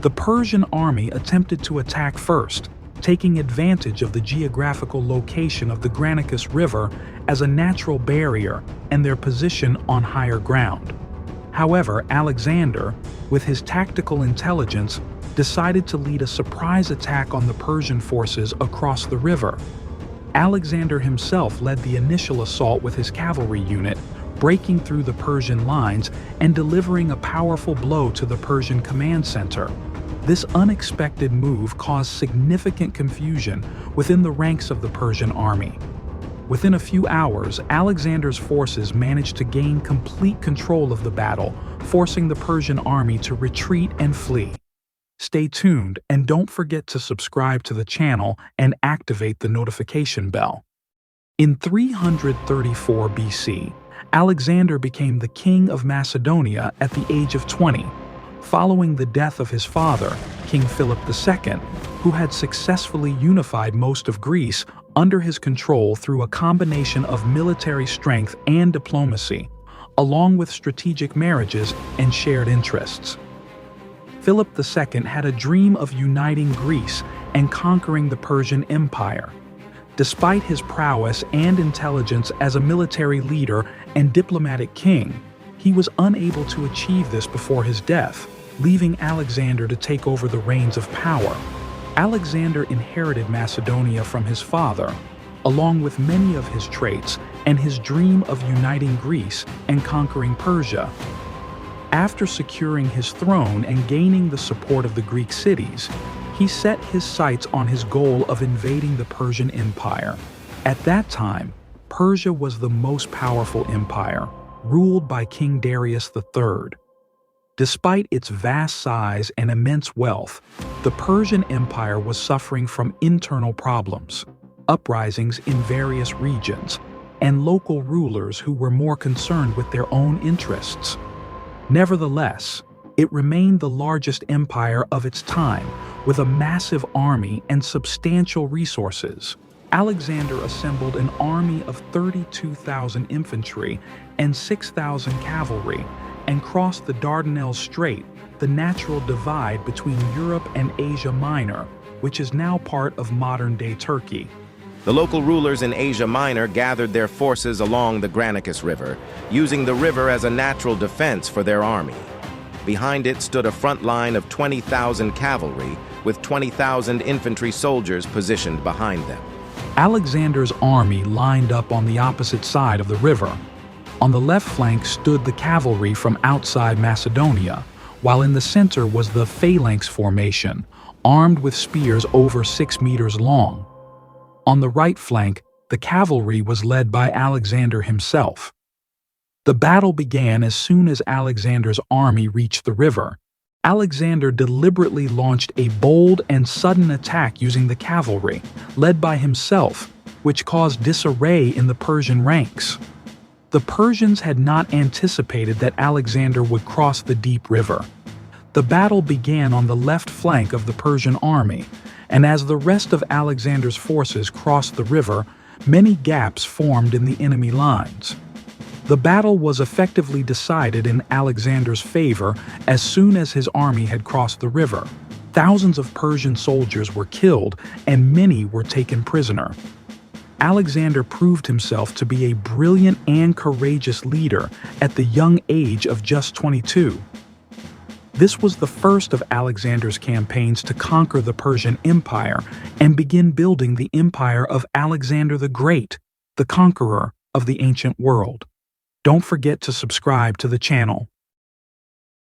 The Persian army attempted to attack first, taking advantage of the geographical location of the Granicus River as a natural barrier and their position on higher ground. However, Alexander, with his tactical intelligence, decided to lead a surprise attack on the Persian forces across the river. Alexander himself led the initial assault with his cavalry unit, breaking through the Persian lines and delivering a powerful blow to the Persian command center. This unexpected move caused significant confusion within the ranks of the Persian army. Within a few hours, Alexander's forces managed to gain complete control of the battle, forcing the Persian army to retreat and flee. Stay tuned and don't forget to subscribe to the channel and activate the notification bell. In 334 BC, Alexander became the king of Macedonia at the age of 20, following the death of his father, King Philip II, who had successfully unified most of Greece under his control through a combination of military strength and diplomacy, along with strategic marriages and shared interests. Philip II had a dream of uniting Greece and conquering the Persian Empire. Despite his prowess and intelligence as a military leader and diplomatic king, he was unable to achieve this before his death, leaving Alexander to take over the reins of power. Alexander inherited Macedonia from his father, along with many of his traits and his dream of uniting Greece and conquering Persia. After securing his throne and gaining the support of the Greek cities, he set his sights on his goal of invading the Persian Empire. At that time, Persia was the most powerful empire, ruled by King Darius III. Despite its vast size and immense wealth, the Persian Empire was suffering from internal problems, uprisings in various regions, and local rulers who were more concerned with their own interests. Nevertheless, it remained the largest empire of its time, with a massive army and substantial resources. Alexander assembled an army of 32,000 infantry and 6,000 cavalry and crossed the Dardanelles Strait, the natural divide between Europe and Asia Minor, which is now part of modern-day Turkey. The local rulers in Asia Minor gathered their forces along the Granicus River, using the river as a natural defense for their army. Behind it stood a front line of 20,000 cavalry, with 20,000 infantry soldiers positioned behind them. Alexander's army lined up on the opposite side of the river. On the left flank stood the cavalry from outside Macedonia, while in the center was the phalanx formation, armed with spears over 6 meters long. On the right flank, the cavalry was led by Alexander himself. The battle began as soon as Alexander's army reached the river. Alexander deliberately launched a bold and sudden attack using the cavalry, led by himself, which caused disarray in the Persian ranks. The Persians had not anticipated that Alexander would cross the deep river. The battle began on the left flank of the Persian army, and as the rest of Alexander's forces crossed the river, many gaps formed in the enemy lines. The battle was effectively decided in Alexander's favor as soon as his army had crossed the river. Thousands of Persian soldiers were killed and many were taken prisoner. Alexander proved himself to be a brilliant and courageous leader at the young age of just 22. This was the first of Alexander's campaigns to conquer the Persian Empire and begin building the empire of Alexander the Great, the conqueror of the ancient world. Don't forget to subscribe to the channel.